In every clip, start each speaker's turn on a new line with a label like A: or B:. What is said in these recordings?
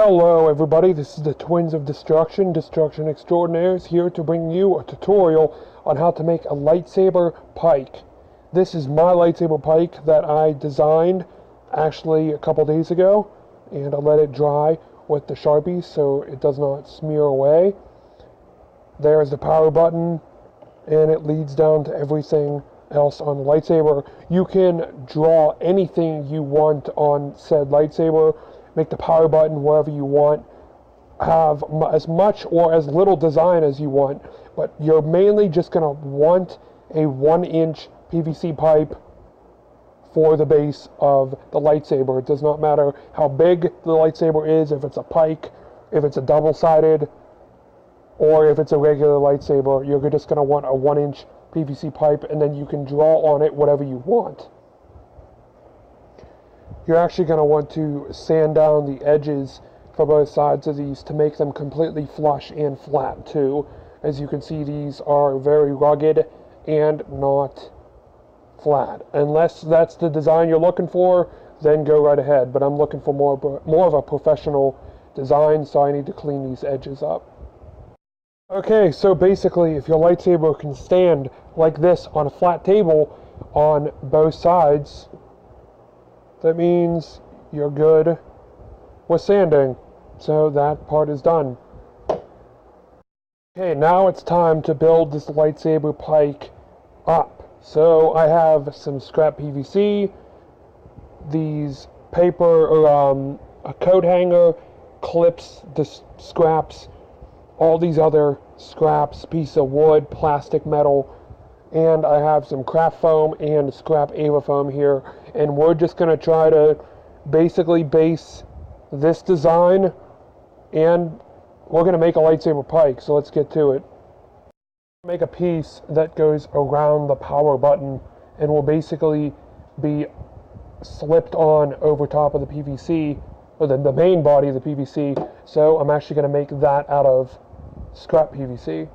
A: Hello everybody, this is the Twins of Destruction, Destruction Extraordinaires, here to bring you a tutorial on how to make a lightsaber pike. This is my lightsaber pike that I designed actually a couple days ago, and I let it dry with the Sharpie so it does not smear away. There's the power button, and it leads down to everything else on the lightsaber. You can draw anything you want on said lightsaber, make the power button wherever you want, have as much or as little design as you want, but you're mainly just going to want a 1-inch PVC pipe for the base of the lightsaber. It does not matter how big the lightsaber is, if it's a pike, if it's a double-sided, or if it's a regular lightsaber. You're just going to want a 1-inch PVC pipe, and then you can draw on it whatever you want. You're actually going to want to sand down the edges for both sides of these to make them completely flush and flat too. As you can see, these are very rugged and not flat. Unless that's the design you're looking for, then go right ahead. But I'm looking for more of a professional design, so I need to clean these edges up. Okay, so basically, if your lightsaber can stand like this on a flat table on both sides, that means you're good with sanding. So that part is done. Okay, now it's time to build this lightsaber pike up. So I have some scrap PVC, these paper, or a coat hanger, clips, the scraps, all these other scraps, piece of wood, plastic, metal, and I have some craft foam and scrap Ava foam here, and we're just going to try to basically base this design, and we're going to make a lightsaber pike, so let's get to it. Make a piece that goes around the power button and will basically be slipped on over top of the PVC, or the main body of the PVC, so I'm actually going to make that out of scrap PVC.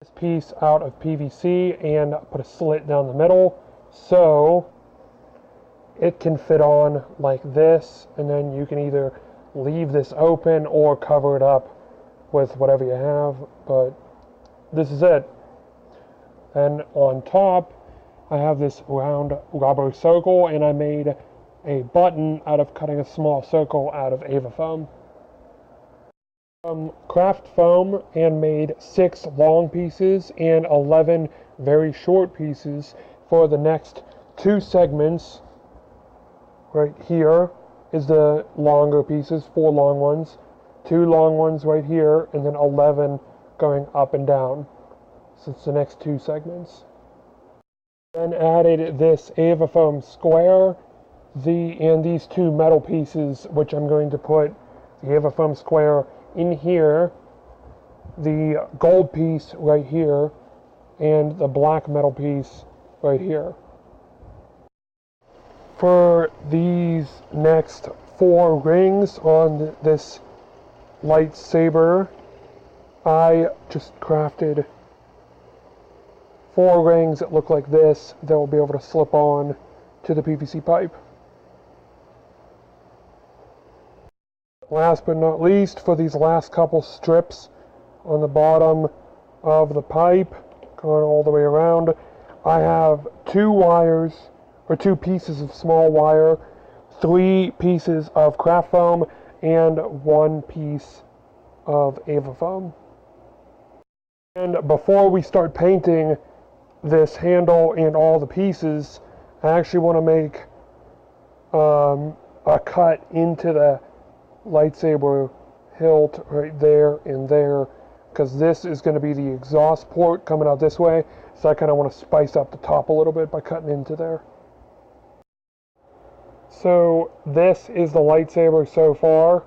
A: This piece out of PVC and put a slit down the middle so it can fit on like this, and then you can either leave this open or cover it up with whatever you have, but this is it. And on top I have this round rubber circle, and I made a button out of cutting a small circle out of Ava foam. Craft foam, and made 6 long pieces and 11 very short pieces for the next 2 segments. Right here is the longer pieces, 4 long ones, 2 long ones right here, and then 11 going up and down. So it's the next 2 segments. Then added this Ava foam square, and these 2 metal pieces, which I'm going to put the Ava foam square in here, the gold piece right here, and the black metal piece right here. For these next 4 rings on this lightsaber, I just crafted 4 rings that look like this that will be able to slip on to the PVC pipe. Last but not least, for these last couple strips on the bottom of the pipe, going all the way around, I have 2 wires, or 2 pieces of small wire, 3 pieces of craft foam, and 1 piece of Ava foam. And before we start painting this handle and all the pieces, I actually want to make a cut into the lightsaber hilt right there and there, because this is going to be the exhaust port coming out this way, so I kind of want to spice up the top a little bit by cutting into there. So this is the lightsaber so far.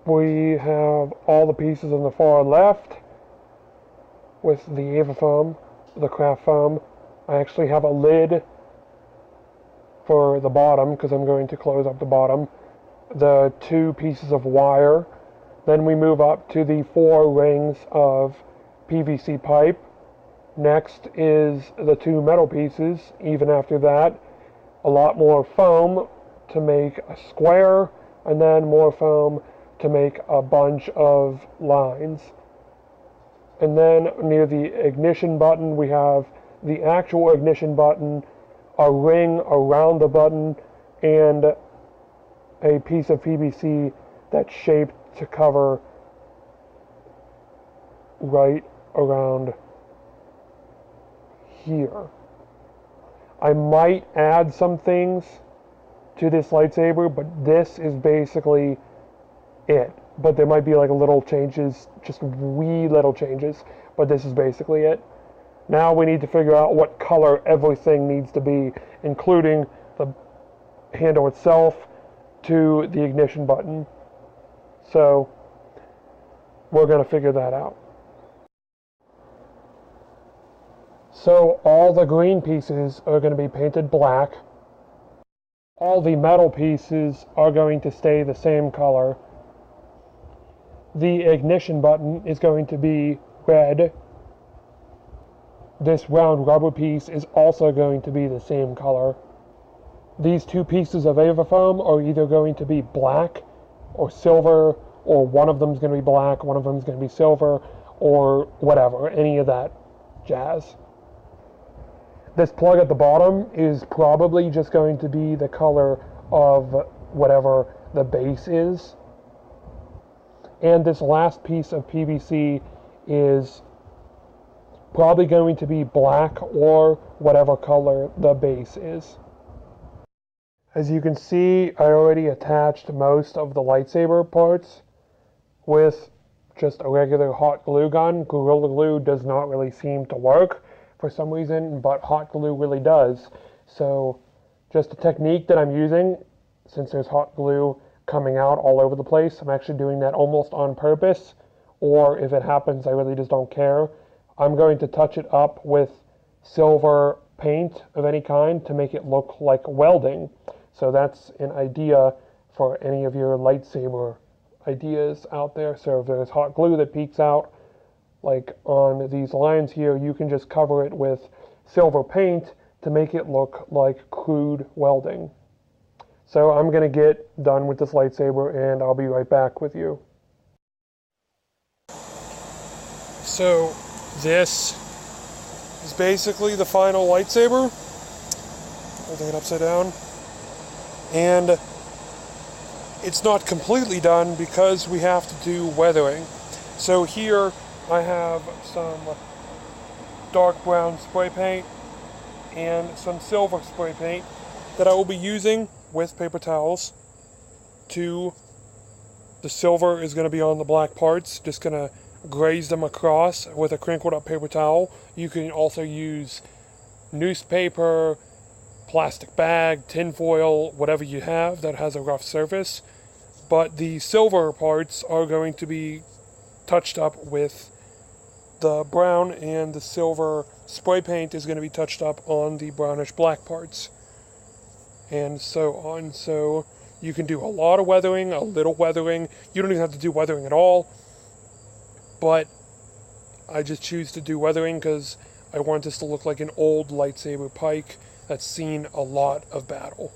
A: We have all the pieces on the far left with the Ava foam, the craft foam. I actually have a lid for the bottom because I'm going to close up the bottom. The 2 pieces of wire. Then we move up to the 4 rings of PVC pipe. Next is the 2 metal pieces. Even after that, a lot more foam to make a square, and then more foam to make a bunch of lines. And then near the ignition button, we have the actual ignition button, a ring around the button, and a piece of PVC that's shaped to cover right around here. I might add some things to this lightsaber, but this is basically it. But there might be like little changes, just wee little changes, but this is basically it. Now we need to figure out what color everything needs to be, including the handle itself to the ignition button. So we're going to figure that out. So all the green pieces are going to be painted black. All the metal pieces are going to stay the same color. The ignition button is going to be red. This round rubber piece is also going to be the same color. These two pieces of Avafoam are either going to be black or silver, or one of them is going to be black, one of them is going to be silver, or whatever, any of that jazz. This plug at the bottom is probably just going to be the color of whatever the base is. And this last piece of PVC is probably going to be black or whatever color the base is. As you can see, I already attached most of the lightsaber parts with just a regular hot glue gun. Gorilla Glue does not really seem to work for some reason, but hot glue really does. So just a technique that I'm using, since there's hot glue coming out all over the place, I'm actually doing that almost on purpose, or if it happens, I really just don't care. I'm going to touch it up with silver paint of any kind to make it look like welding. So that's an idea for any of your lightsaber ideas out there. So if there's hot glue that peeks out, like on these lines here, you can just cover it with silver paint to make it look like crude welding. So I'm going to get done with this lightsaber and I'll be right back with you. So this is basically the final lightsaber. Holding it upside down. And it's not completely done because we have to do weathering. So here I have some dark brown spray paint and some silver spray paint that I will be using with paper towels. The silver is going to be on the black parts, just going to graze them across with a crinkled up paper towel. You can also use newspaper, plastic bag, tin foil, whatever you have that has a rough surface. But the silver parts are going to be touched up with the brown, and the silver spray paint is going to be touched up on the brownish black parts, and so on. So you can do a lot of weathering, a little weathering. You don't even have to do weathering at all, but I just choose to do weathering because I want this to look like an old lightsaber pike that's seen a lot of battle.